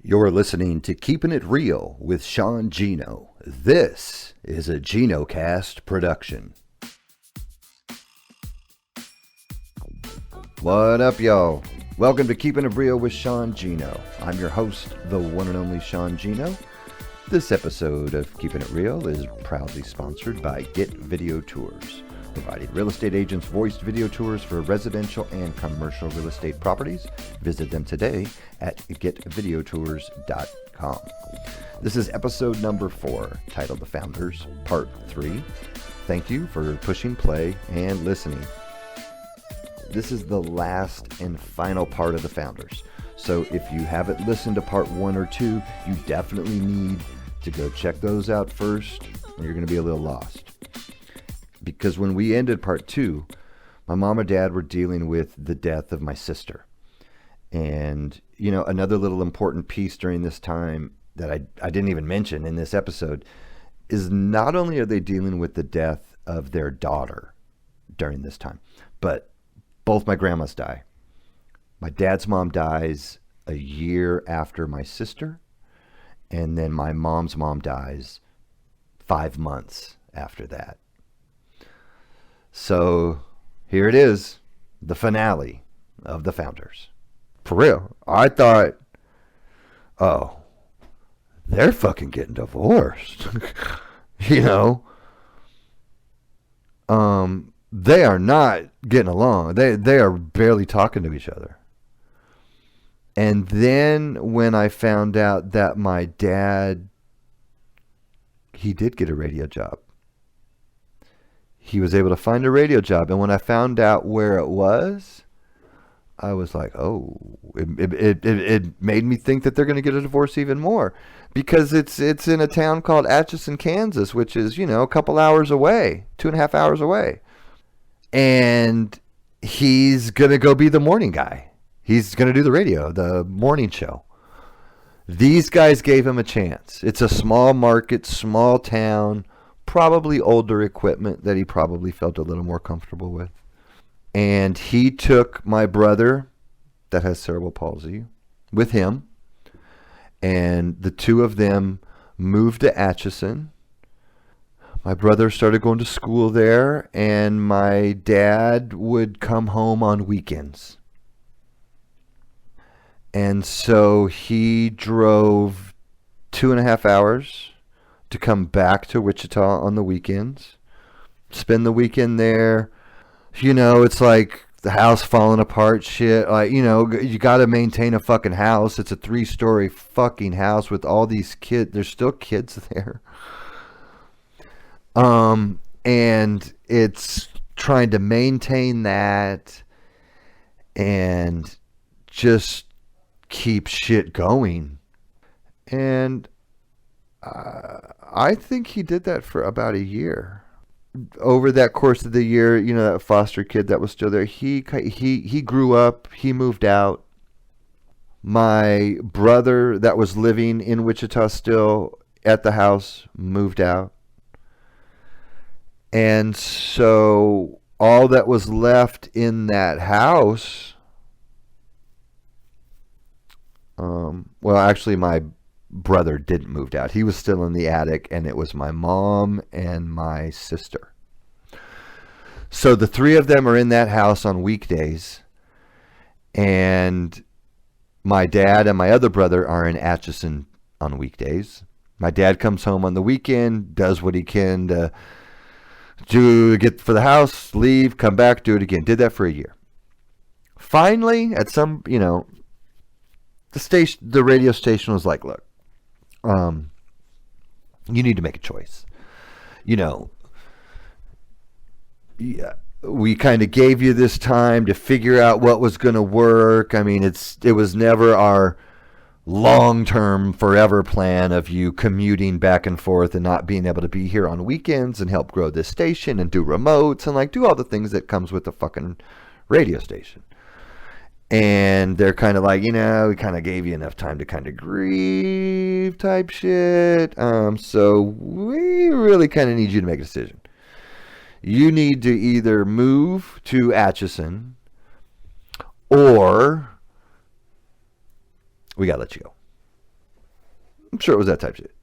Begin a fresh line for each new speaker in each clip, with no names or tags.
You're listening to Keeping It Real with Sean Gino. This is a GinoCast production. What up, y'all? Welcome to Keeping It Real with Sean Gino. I'm your host, the one and only Sean Gino. This episode of Keeping It Real is proudly sponsored by Get Video Tours, providing real estate agents voiced video tours for residential and commercial real estate properties. Visit them today at getvideotours.com. This is episode number 4, titled The Founders, Part 3. Thank you for pushing play and listening. This is the last and final part of The Founders. So if you haven't listened to part 1 or 2, you definitely need to go check those out first, or you're going to be a little lost. Because when we ended part 2, my mom and dad were dealing with the death of my sister. And, you know, another little important piece during this time that I didn't even mention in this episode is not only are they dealing with the death of their daughter during this time, but both my grandmas die. My dad's mom dies a year after my sister, and then my mom's mom dies 5 months after that. So here it is, the finale of The Founders. For real, I thought, oh, they're fucking getting divorced. You know, they are not getting along. They are barely talking to each other. And then when I found out that my dad, he did get a radio job. He was able to find a radio job. And when I found out where it was, I was like, oh, it made me think that they're going to get a divorce even more. Because it's in a town called Atchison, Kansas, which is, you know, a couple hours away, 2.5 hours away. And he's going to go be the morning guy. He's going to do the radio, the morning show. These guys gave him a chance. It's a small market, small town, probably older equipment that he probably felt a little more comfortable with. And he took my brother that has cerebral palsy with him. And the two of them moved to Atchison. My brother started going to school there, and my dad would come home on weekends. And so he drove 2.5 hours to come back to Wichita on the weekends, spend the weekend there. You know, it's like the house falling apart shit. Like, you know, you got to maintain a fucking house. It's a 3-story fucking house with all these kids. There's still kids there. And it's trying to maintain that and just keep shit going. And I think he did that for about a year. Over that course of the year, you know, that foster kid that was still there, he grew up, he moved out. My brother that was living in Wichita still at the house moved out. And so all that was left in that house, well, actually my brother didn't move out. He was still in the attic, and it was my mom and my sister. So the three of them are in that house on weekdays, and my dad and my other brother are in Atchison on weekdays. My dad comes home on the weekend, does what he can to get for the house, leave, come back, do it again. Did that for a year. Finally, at some, you know, the radio station was like, look, you need to make a choice. You know, yeah, we kind of gave you this time to figure out what was going to work. I mean, it was never our long-term forever plan of you commuting back and forth and not being able to be here on weekends and help grow this station and do remotes and like do all the things that comes with the fucking radio station. And they're kind of like, you know, we kind of gave you enough time to kind of grieve type shit. So we really kind of need you to make a decision. You need to either move to Atchison or we got to let you go. I'm sure it was that type of shit.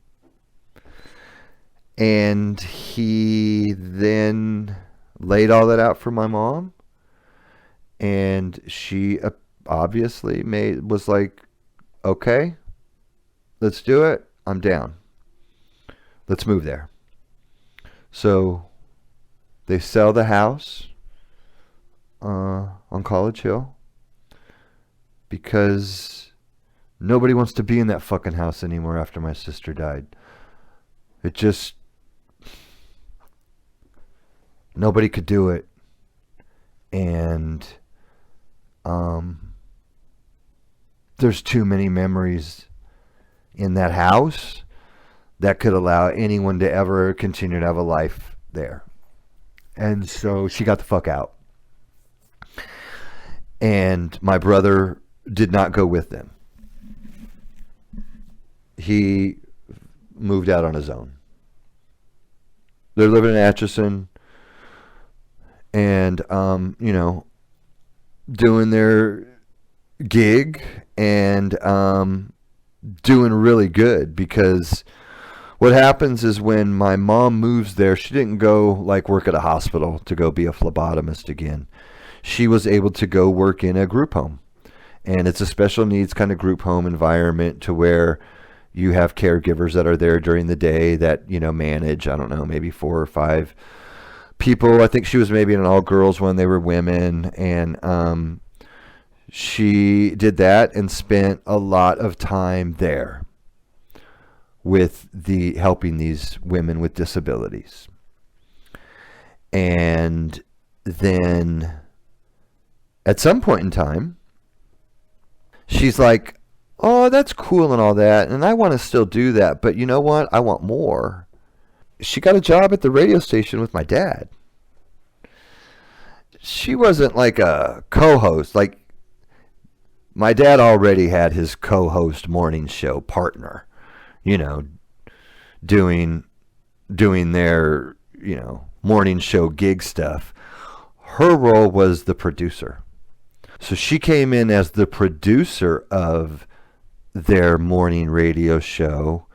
And he then laid all that out for my mom. And she obviously was like, okay, let's do it. I'm down. Let's move there. So they sell the house on College Hill because nobody wants to be in that fucking house anymore after my sister died. It just... Nobody could do it. And there's too many memories in that house that could allow anyone to ever continue to have a life there. And so she got the fuck out. And my brother did not go with them. He moved out on his own. They're living in Atchison and, doing their gig and doing really good, because what happens is when my mom moves there, she didn't go like work at a hospital to go be a phlebotomist again. She was able to go work in a group home, and it's a special needs kind of group home environment to where you have caregivers that are there during the day that, manage, I don't know, maybe 4 or 5 people. I think she was maybe in an all girls one. They were women. And she did that and spent a lot of time there with helping these women with disabilities. And then at some point in time, she's like, oh, that's cool and all that, and I want to still do that, but you know what? I want more. She got a job at the radio station with my dad. She wasn't like a co-host. Like, my dad already had his co-host morning show partner, doing their, morning show gig stuff. Her role was the producer. So she came in as the producer of their morning radio show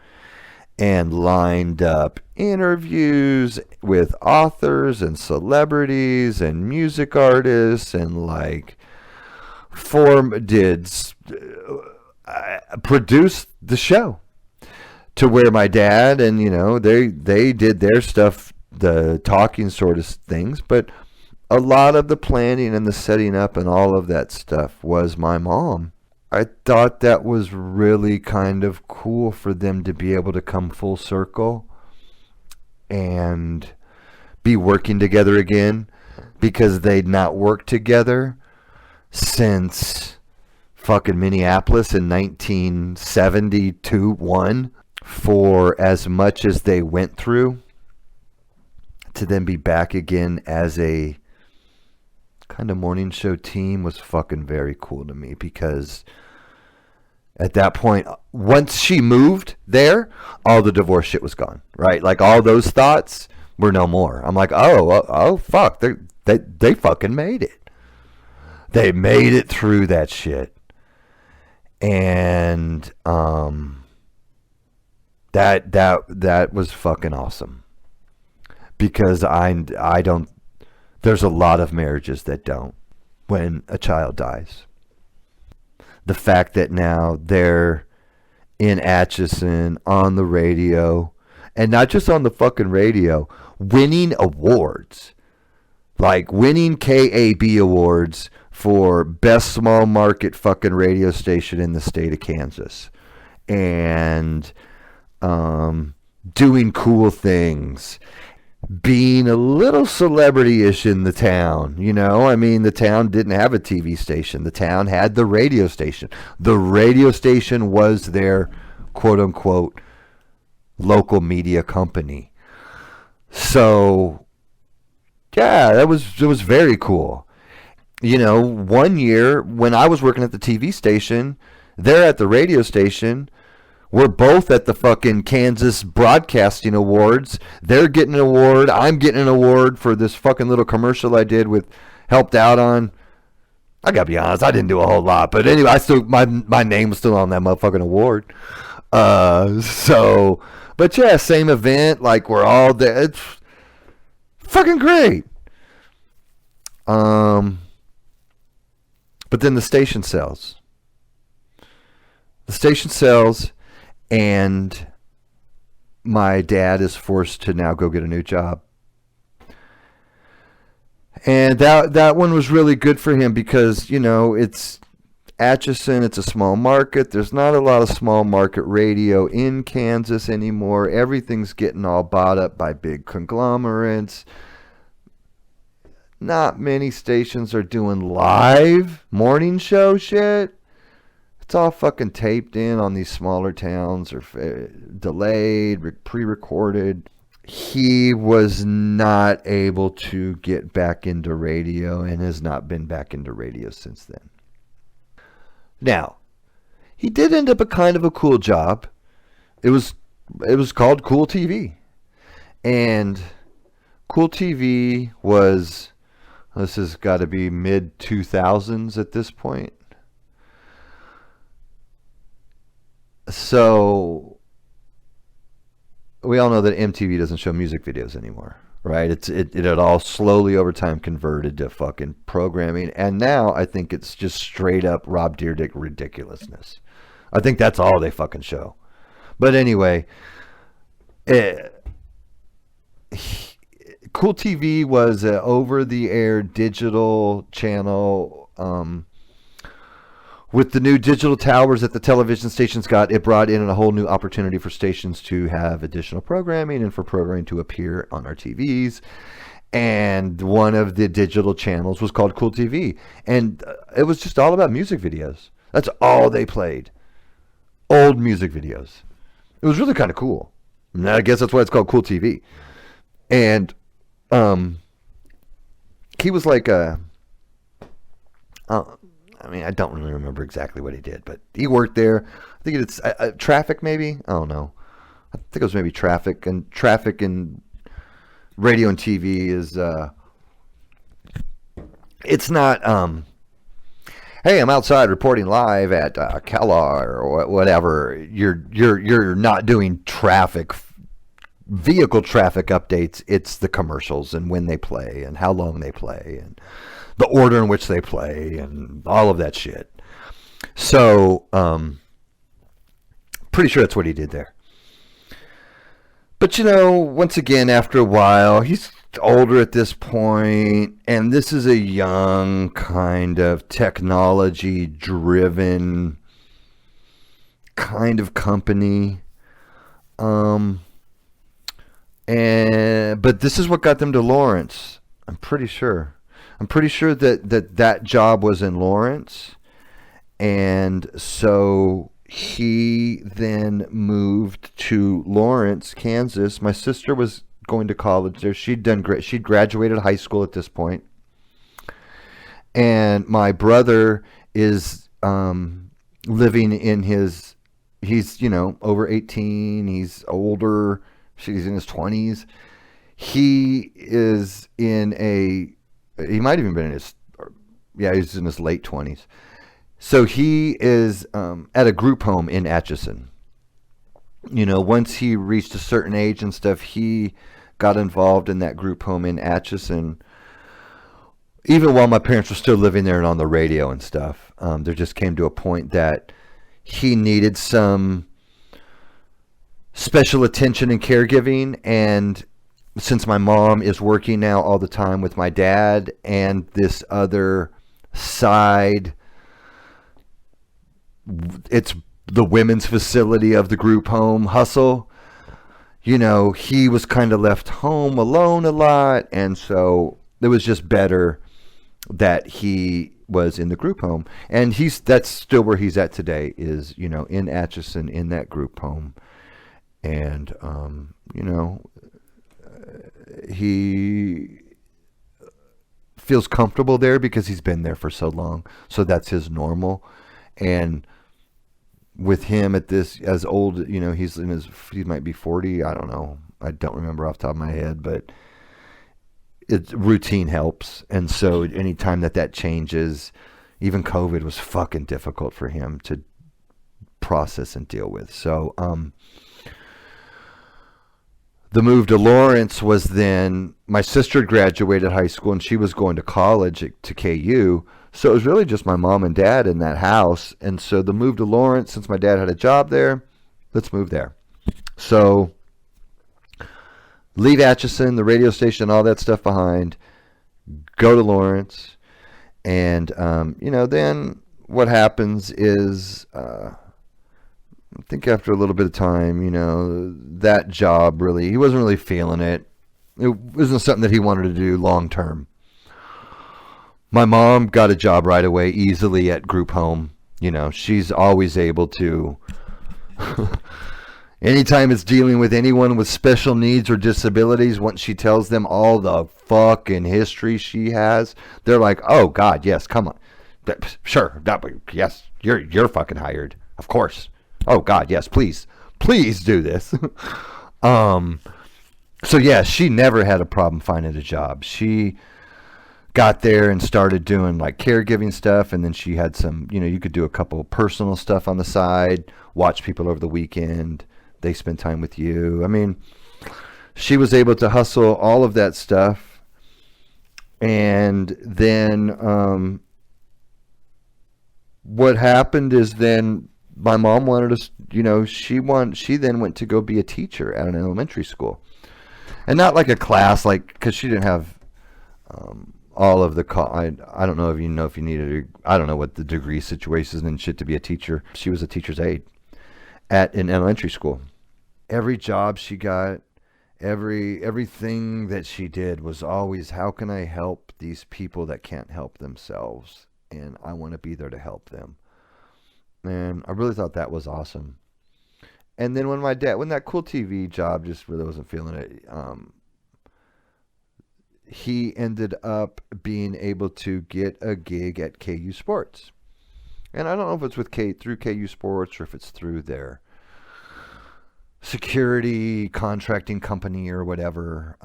and lined up interviews with authors and celebrities and music artists and produced the show to where my dad and they did their stuff, the talking sort of things, but a lot of the planning and the setting up and all of that stuff was my mom. I thought that was really kind of cool for them to be able to come full circle and be working together again, because they'd not worked together since fucking Minneapolis in 1972-1. For as much as they went through, to then be back again as a kind of morning show team was fucking very cool to me, because at that point, once she moved there, all the divorce shit was gone, right? Like, all those thoughts were no more. I'm like, oh fuck, they fucking made it. They made it through that shit. And that was fucking awesome, because I don't. There's a lot of marriages that don't when a child dies. The fact that now they're in Atchison on the radio, and not just on the fucking radio, winning awards, like winning KAB awards for best small market fucking radio station in the state of Kansas, and doing cool things, being a little celebrity-ish in the town, I mean, the town didn't have a TV station. The town had the radio station. The radio station was their quote-unquote local media company. So, yeah, it was very cool. One year when I was working at the TV station, they're at the radio station. We're both at the fucking Kansas Broadcasting Awards. They're getting an award. I'm getting an award for this fucking little commercial I helped out on. I gotta be honest, I didn't do a whole lot, but anyway, my name was still on that motherfucking award. But yeah, same event. Like we're all there. It's fucking great. Um, but then the station sells. The station sells, and my dad is forced to now go get a new job. And that one was really good for him because, it's Atchison, it's a small market. There's not a lot of small market radio in Kansas anymore. Everything's getting all bought up by big conglomerates. Not many stations are doing live morning show shit. It's all fucking taped in on these smaller towns or delayed, pre-recorded. He was not able to get back into radio and has not been back into radio since then. Now, he did end up a kind of a cool job. It was called CoolTV. And CoolTV was, this has got to be mid-2000s at this point. So we all know that MTV doesn't show music videos anymore, right? It had all slowly over time converted to fucking programming, and now I think it's just straight up Rob Dyrdek ridiculousness. I think that's all they fucking show. But anyway, CoolTV was an over-the-air digital channel. With the new digital towers that the television stations got, it brought in a whole new opportunity for stations to have additional programming and for programming to appear on our TVs. And one of the digital channels was called CoolTV. And it was just all about music videos. That's all they played. Old music videos. It was really kind of cool. And I guess that's why it's called CoolTV. And he was like I don't really remember exactly what he did, but he worked there. I think it's traffic, maybe. I don't know. I think it was maybe traffic and radio and TV is. It's not. Hey, I'm outside reporting live at Kellogg or whatever. You're not doing vehicle traffic updates. It's the commercials and when they play and how long they play and the order in which they play and all of that shit. So, pretty sure that's what he did there. But, once again, after a while, he's older at this point, and this is a young kind of technology-driven kind of company. But this is what got them to Lawrence, I'm pretty sure. I'm pretty sure that job was in Lawrence. And so he then moved to Lawrence, Kansas. My sister was going to college there. She'd done great. She'd graduated high school at this point. And my brother is living in he's, over 18. He's older. He's in his 20s. He is he might have even been he's in his late 20s. So he is at a group home in Atchison. Once he reached a certain age and stuff, he got involved in that group home in Atchison. Even while my parents were still living there and on the radio and stuff, there just came to a point that he needed some special attention and caregiving, and since my mom is working now all the time with my dad and this other side, it's the women's facility of the group home hustle, he was kind of left home alone a lot, and so it was just better that he was in the group home. And that's still where he's at today, is in Atchison, in that group home. And he feels comfortable there because he's been there for so long. So that's his normal. And with him at this, as old, he might be 40. I don't know. I don't remember off the top of my head, but routine helps. And so anytime that changes, even COVID was fucking difficult for him to process and deal with. So the move to Lawrence was then, my sister graduated high school and she was going to college to KU. So it was really just my mom and dad in that house. And so the move to Lawrence, since my dad had a job there, let's move there. So leave Atchison, the radio station, all that stuff behind, go to Lawrence. And, then what happens is, I think after a little bit of time, that job he wasn't really feeling it. It wasn't something that he wanted to do long term. My mom got a job right away, easily at group home. She's always able to, anytime it's dealing with anyone with special needs or disabilities, once she tells them all the fucking history she has, they're like, oh God, yes, come on. Sure, yes, you're fucking hired. Of course. Oh God, yes, please do this. So yeah, she never had a problem finding a job. She got there and started doing like caregiving stuff, and then she had some, you could do a couple of personal stuff on the side, watch people over the weekend, they spend time with you. I mean, she was able to hustle all of that stuff. And then what happened is then my mom wanted us, she then went to go be a teacher at an elementary school. And not like a class, because she didn't have all of the, I don't know if you needed, I don't know what the degree situations and shit to be a teacher. She was a teacher's aide at an elementary school. Every job she got, everything that she did was always, how can I help these people that can't help themselves? And I want to be there to help them. And I really thought that was awesome. And then when that CoolTV job just really wasn't feeling it, he ended up being able to get a gig at KU Sports. And I don't know if it's through KU Sports or if it's through their security contracting company or whatever.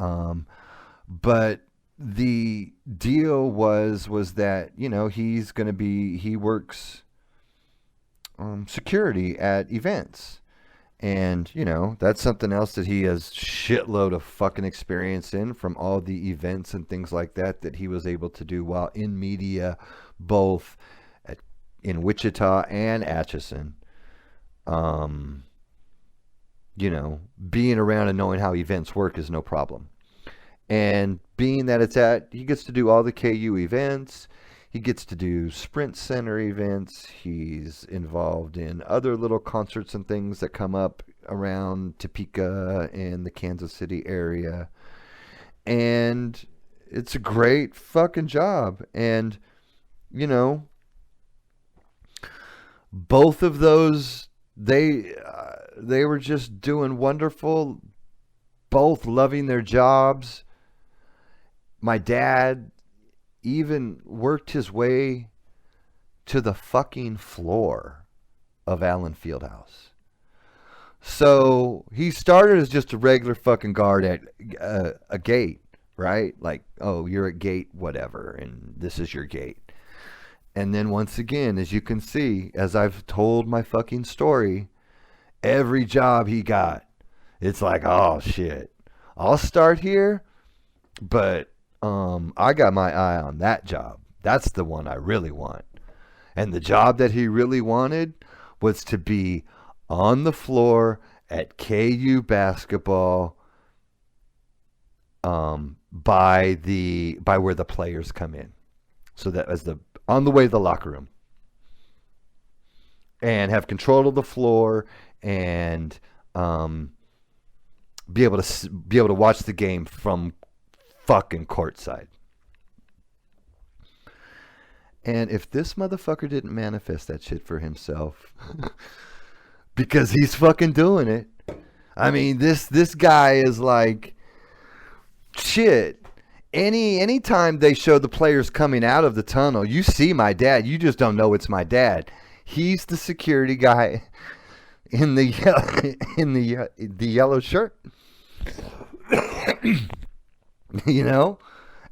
But the deal was that, he works security at events. And, that's something else that he has shitload of fucking experience in, from all the events and things like that he was able to do while in media, both in Wichita and Atchison. Being around and knowing how events work is no problem. And being that he gets to do all the KU events, he gets to do Sprint Center events. He's involved in other little concerts and things that come up around Topeka and the Kansas City area. And it's a great fucking job. And, both of those, they were just doing wonderful, both loving their jobs. My dad even worked his way to the fucking floor of Allen Fieldhouse. So he started as just a regular fucking guard at a gate, right? Like, oh, you're at gate whatever, and this is your gate. And then once again, as you can see, as I've told my fucking story, every job he got, it's like, oh shit, I'll start here, but I got my eye on that job. That's the one I really want. And the job that he really wanted was to be on the floor at KU basketball, by where the players come in. So that as on the way to the locker room. And have control of the floor and be able to watch the game from fucking courtside. And if this motherfucker didn't manifest that shit for himself, because he's fucking doing it. I mean, this guy is like, shit. Anytime they show the players coming out of the tunnel, you see my dad. You just don't know it's my dad. He's the security guy in the yellow shirt.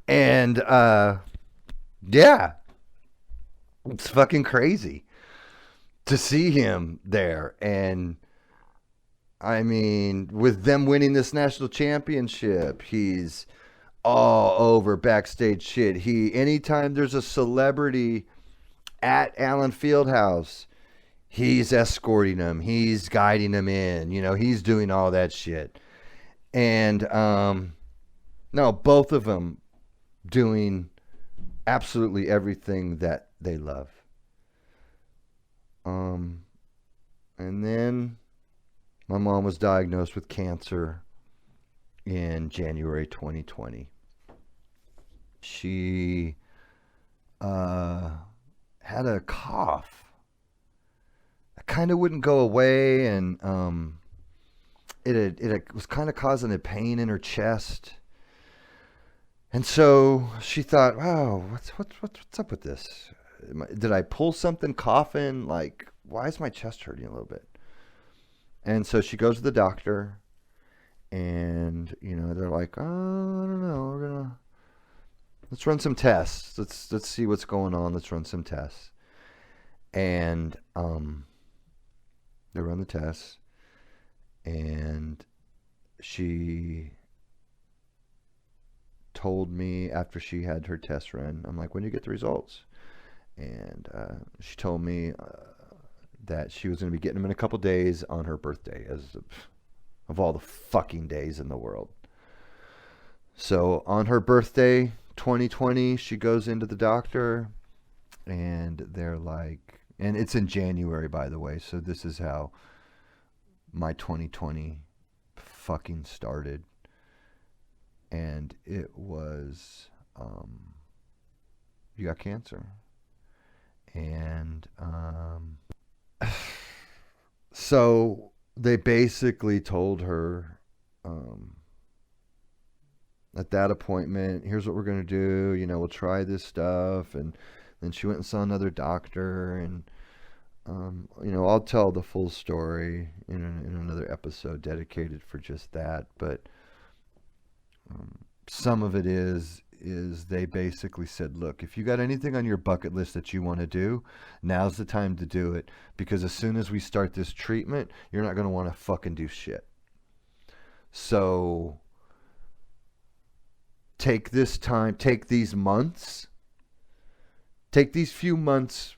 And yeah, it's fucking crazy. to see him there. And I mean, with them winning this national championship, he's all over backstage shit. Anytime there's a celebrity at Allen Fieldhouse, he's escorting them, he's guiding them in, he's doing all that shit. And no, both of them doing absolutely everything that they love. And then my mom was diagnosed with cancer in January 2020. She had a cough. It kind of wouldn't go away, and it was kind of causing a pain in her chest. And so she thought, "Wow, what's up with this? Did I pull something coughing? Like, why is my chest hurting a little bit?" And so she goes to the doctor, and they're like, "Oh, I don't know. Let's run some tests. Let's see what's going on. Let's run some tests." And they run the tests, and she told me after she had her test run, I'm like, "When do you get the results?" And she told me that she was going to be getting them in a couple days on her birthday, as of all the fucking days in the world. So on her birthday, 2020, she goes into the doctor, and they're like, and it's in January, by the way, so this is how my 2020 fucking started. And it was, you got cancer. And so they basically told her, at that appointment, here's what we're going to do, we'll try this stuff. And then she went and saw another doctor, and I'll tell the full story in another episode dedicated for just that. But some of it is they basically said, "Look, if you got anything on your bucket list that you want to do, now's the time to do it, because as soon as we start this treatment, you're not going to want to fucking do shit. So take this time, take these months, take these few months,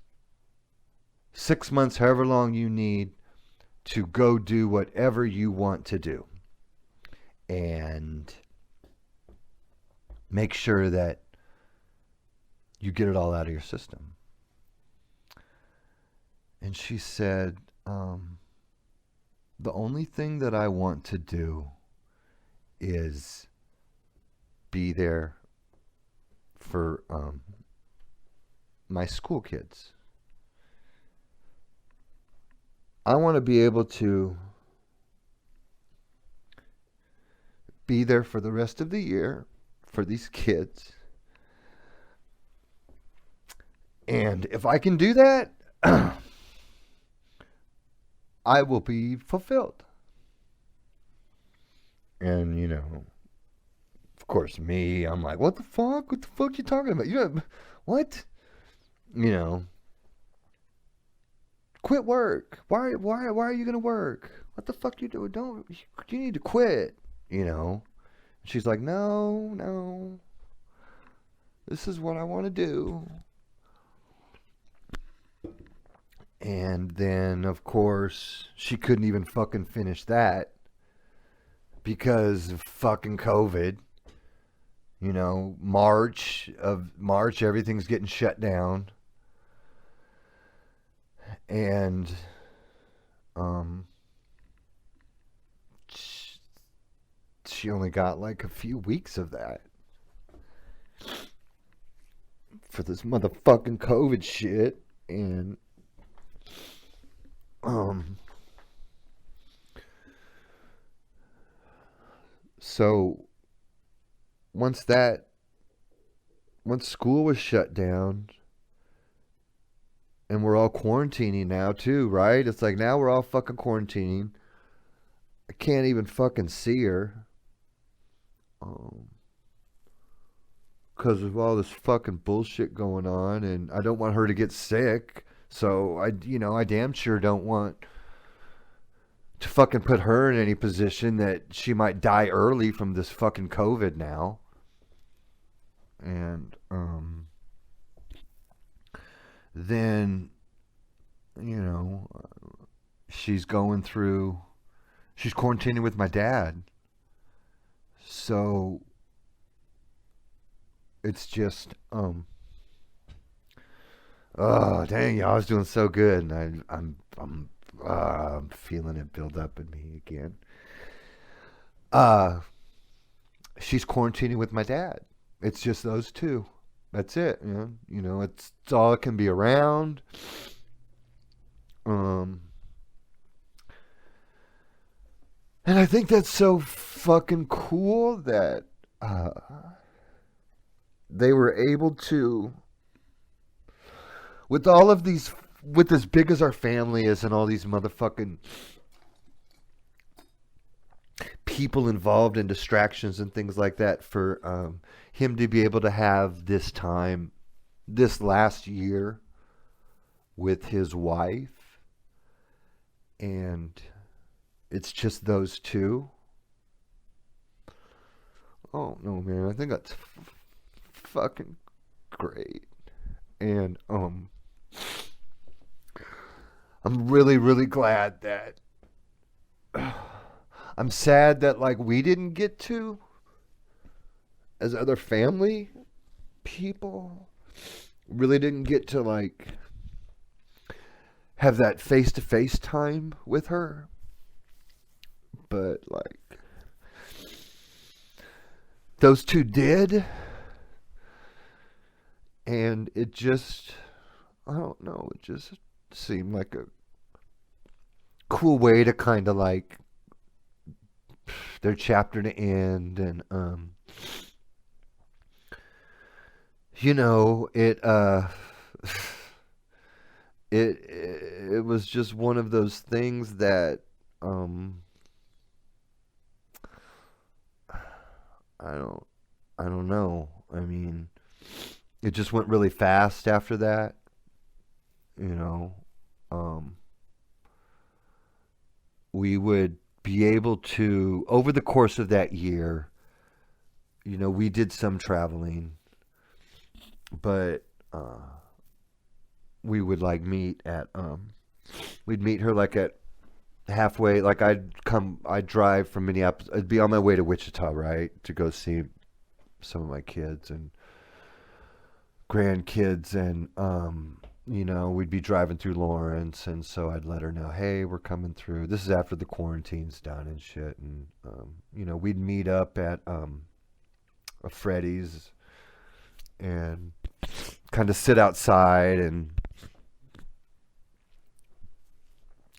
6 months, however long you need, to go do whatever you want to do. And make sure that you get it all out of your system." And she said, "The only thing that I want to do is be there for my school kids. I want to be able to be there for the rest of the year for these kids. And if I can do that, I will be fulfilled." And, of course, me, I'm like, what the fuck? What the fuck you talking about? What? Quit work. Why are you going to work? What the fuck you doing? You need to quit, She's like, no. This is what I want to do. And then, of course, she couldn't even fucking finish that because of fucking COVID. March, everything's getting shut down. And she only got like a few weeks of that for this motherfucking COVID shit. And so once school was shut down, and we're all quarantining now too, right? It's like now we're all fucking quarantining. I can't even fucking see her. Because of all this fucking bullshit going on, and I don't want her to get sick. So I damn sure don't want to fucking put her in any position that she might die early from this fucking COVID now. And then, you know, she's quarantining with my dad. So it's just, oh dang, y'all, I was doing so good, and I'm feeling it build up in me again. Uh, she's quarantining with my dad. It's just those two. That's it. It's all it can be around. Um, and I think that's so fucking cool that they were able to, with all of these, with as big as our family is, and all these motherfucking people involved in distractions and things like that, for him to be able to have this time, this last year, with his wife, and it's just those two. Oh no, man, I think that's fucking great. And I'm really, really glad that I'm sad that, like, we didn't get to, as other family people, really didn't get to, like, have that face-to-face time with her. But, like, those two did. And it just, I don't know, it just seemed like a cool way to kind of, like, their chapter to end. And it was just one of those things that I don't know. I mean, it just went really fast after that. you know we would be able to, over the course of that year, we did some traveling, but we would, like, meet at we'd meet her, like, at halfway. Like, I'd drive from Minneapolis. I'd be on my way to Wichita, right, to go see some of my kids and grandkids, and we'd be driving through Lawrence, and so I'd let her know, hey, we're coming through. This is after the quarantine's done and shit, and we'd meet up at a Freddy's and kind of sit outside and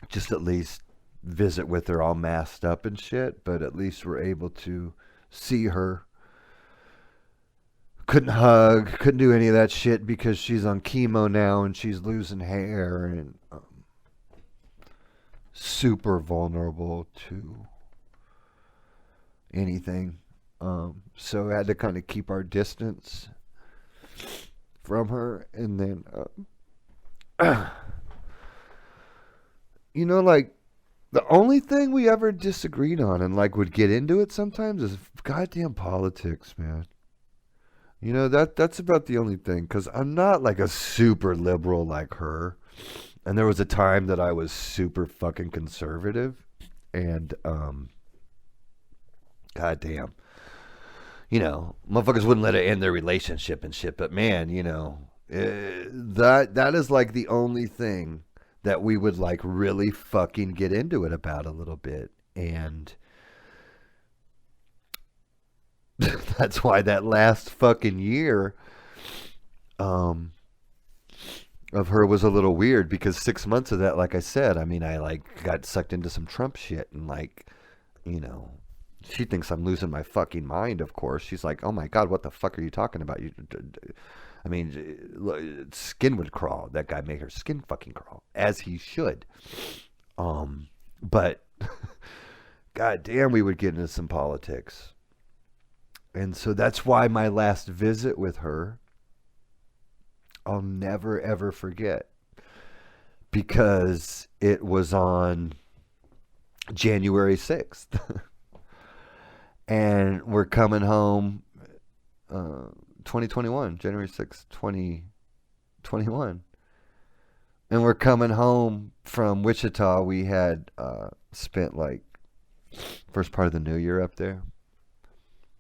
just at least visit with her, all masked up and shit, but at least we're able to see her. Couldn't hug, couldn't do any of that shit because she's on chemo now and she's losing hair, and super vulnerable to anything. So I had to kind of keep our distance from her. And then, like, the only thing we ever disagreed on and, like, would get into it sometimes is goddamn politics, man. That's about the only thing, because I'm not, like, a super liberal like her. And there was a time that I was super fucking conservative. And, goddamn. Motherfuckers wouldn't let her end their relationship and shit. But, man, that is, like, the only thing that we would, like, really fucking get into it about a little bit. And that's why that last fucking year of her was a little weird, because 6 months of that, like I said, I mean, I, like, got sucked into some Trump shit, and, like, she thinks I'm losing my fucking mind, of course. She's like, oh my God, what the fuck are you talking about? I mean, skin would crawl. That guy made her skin fucking crawl, as he should. But God damn, we would get into some politics. And so that's why my last visit with her, I'll never, ever forget. because it was on January 6th. And we're coming home 2021, January 6th, 2021. And we're coming home from Wichita. We had spent like first part of the new year up there.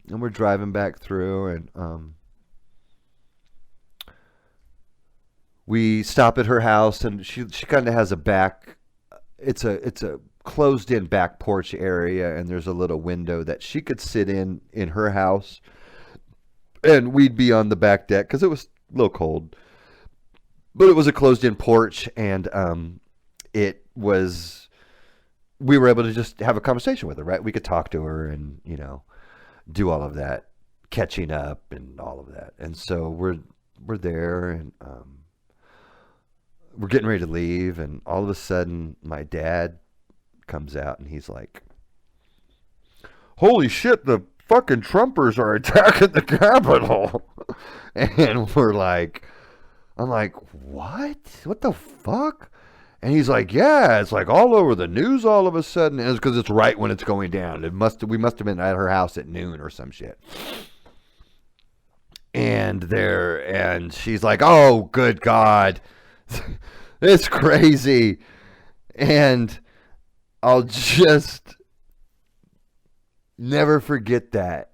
And we're driving back through, and we stop at her house, and she kind of has a back. It's a closed in back porch area, and there's a little window that she could sit in her house, and we'd be on the back deck because it was a little cold. But it was a closed in porch, and we were able to just have a conversation with her, right? We could talk to her and, do all of that, catching up and all of that. And so we're there, and we're getting ready to leave, and all of a sudden my dad comes out, and he's like, "Holy shit, the fucking Trumpers are attacking the Capitol." And I'm like, what? What the fuck? And he's like, yeah, it's like all over the news all of a sudden. And it's because it's right when it's going down. We must have been at her house at noon or some shit. And she's like, oh, good God. It's crazy. And I'll just never forget that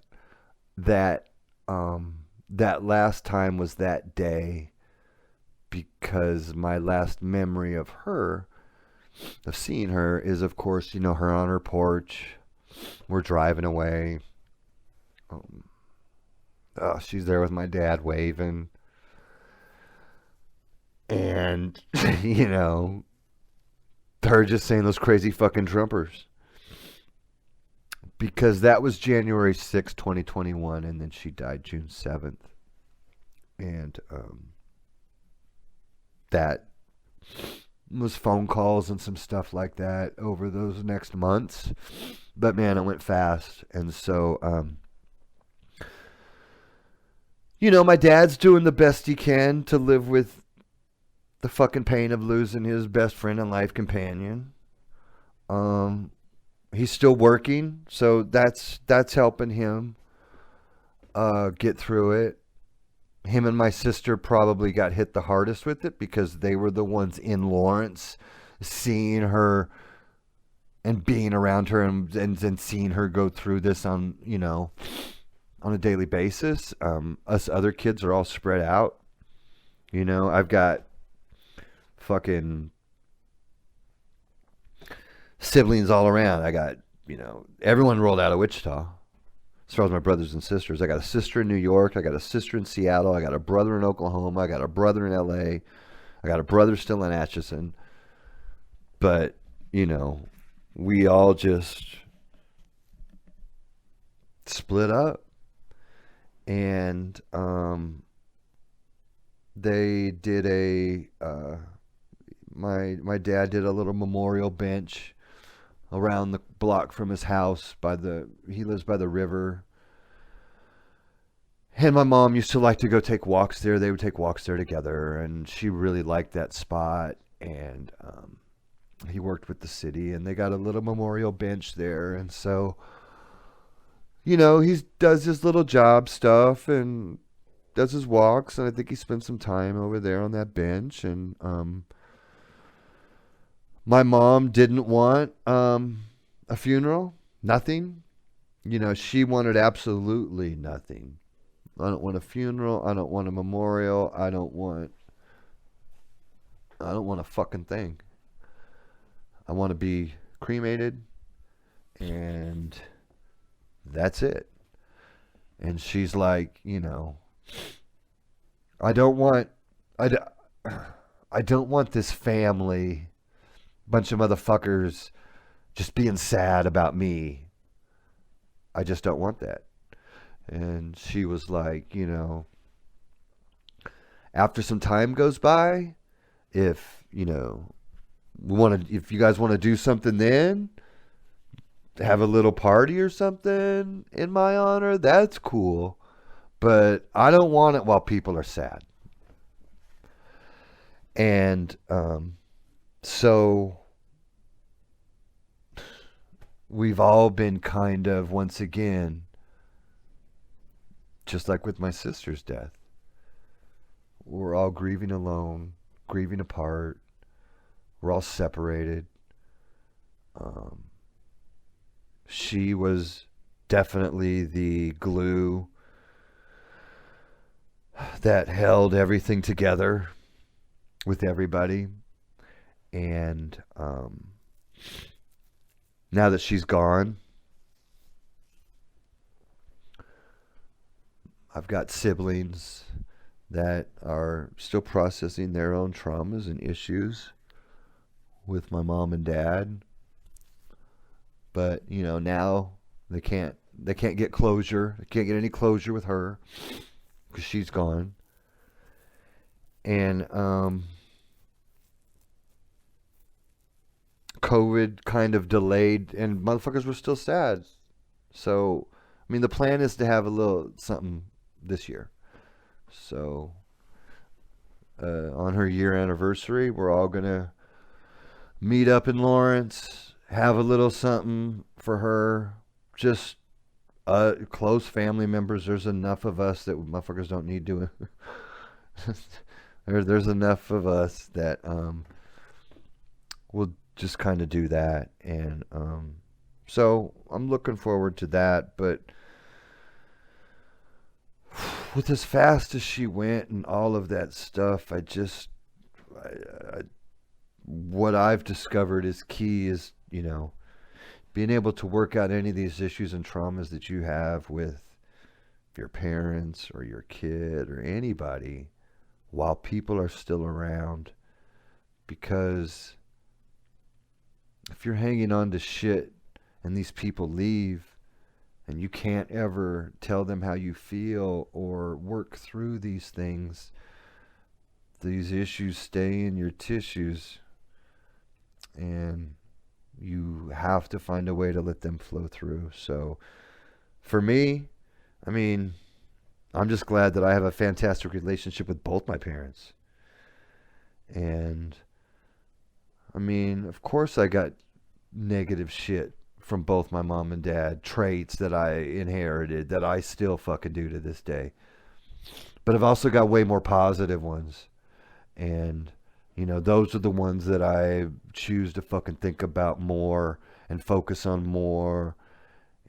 last time was that day. Because my last memory of seeing her is, of course, her on her porch. We're driving away. She's there with my dad waving. And, her just saying those crazy fucking Trumpers. Because that was January 6th, 2021, and then she died June 7th. And, that was phone calls and some stuff like that over those next months. But man, it went fast. And so, my dad's doing the best he can to live with the fucking pain of losing his best friend and life companion. He's still working, so that's helping him get through it. Him and my sister probably got hit the hardest with it because they were the ones in Lawrence seeing her and being around her and seeing her go through this on a daily basis. Us other kids are all spread out. I've got fucking siblings all around. I got, everyone rolled out of Wichita. As far as my brothers and sisters, I got a sister in New York. I got a sister in Seattle. I got a brother in Oklahoma. I got a brother in LA. I got a brother still in Atchison. But, we all just split up. And they did my dad did a little memorial bench around the block from his house he lives by the river. And my mom used to like to go take walks there. They would take walks there together, and she really liked that spot. And he worked with the city, and they got a little memorial bench there. And so, he does his little job stuff and does his walks, and I think he spent some time over there on that bench. And my mom didn't want a funeral. Nothing. She wanted absolutely nothing. I don't want a funeral. I don't want a memorial. I don't want a fucking thing. I want to be cremated, and that's it. And she's like, I don't want this family, bunch of motherfuckers just being sad about me. I just don't want that. And she was like, after some time goes by, if you guys want to do something, then have a little party or something in my honor, that's cool. But I don't want it while people are sad. And So we've all been kind of, once again, just like with my sister's death, we're all grieving alone, grieving apart. We're all separated. She was definitely the glue that held everything together with everybody. And now that she's gone, I've got siblings that are still processing their own traumas and issues with my mom and dad. But, you know, now they can't get closure. They can't get any closure with her because she's gone. And COVID kind of delayed, and motherfuckers were still sad. So, I mean, the plan is to have a little something this year. So, on her year anniversary, we're all going to meet up in Lawrence, have a little something for her. Just close family members. There's enough of us that motherfuckers don't need to. There's enough of us that will just kind of do that. And so I'm looking forward to that. But with as fast as she went and all of that stuff, what I've discovered is key is, you know, being able to work out any of these issues and traumas that you have with your parents or your kid or anybody while people are still around. Because if you're hanging on to shit and these people leave and you can't ever tell them how you feel or work through these things, these issues stay in your tissues, and you have to find a way to let them flow through. So for me, I mean, I'm just glad that I have a fantastic relationship with both my parents. And I mean, of course I got negative shit from both my mom and dad, traits that I inherited that I still fucking do to this day. But I've also got way more positive ones. And, you know, those are the ones that I choose to fucking think about more and focus on more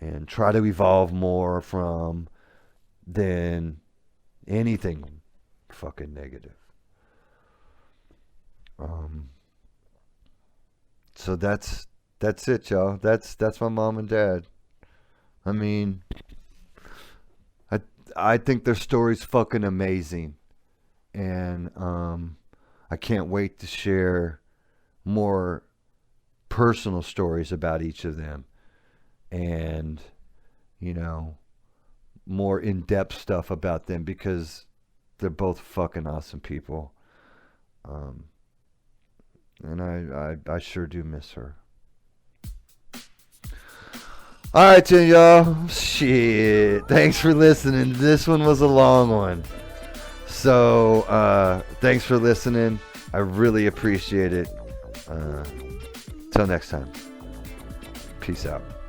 and try to evolve more from than anything fucking negative. So that's it, y'all. That's my mom and dad. I mean, I think their story's fucking amazing. And I can't wait to share more personal stories about each of them. And, you know, more in-depth stuff about them because they're both fucking awesome people. And I sure do miss her. Alright, then, y'all. Shit. Thanks for listening. This one was a long one. So, thanks for listening. I really appreciate it. Till next time. Peace out.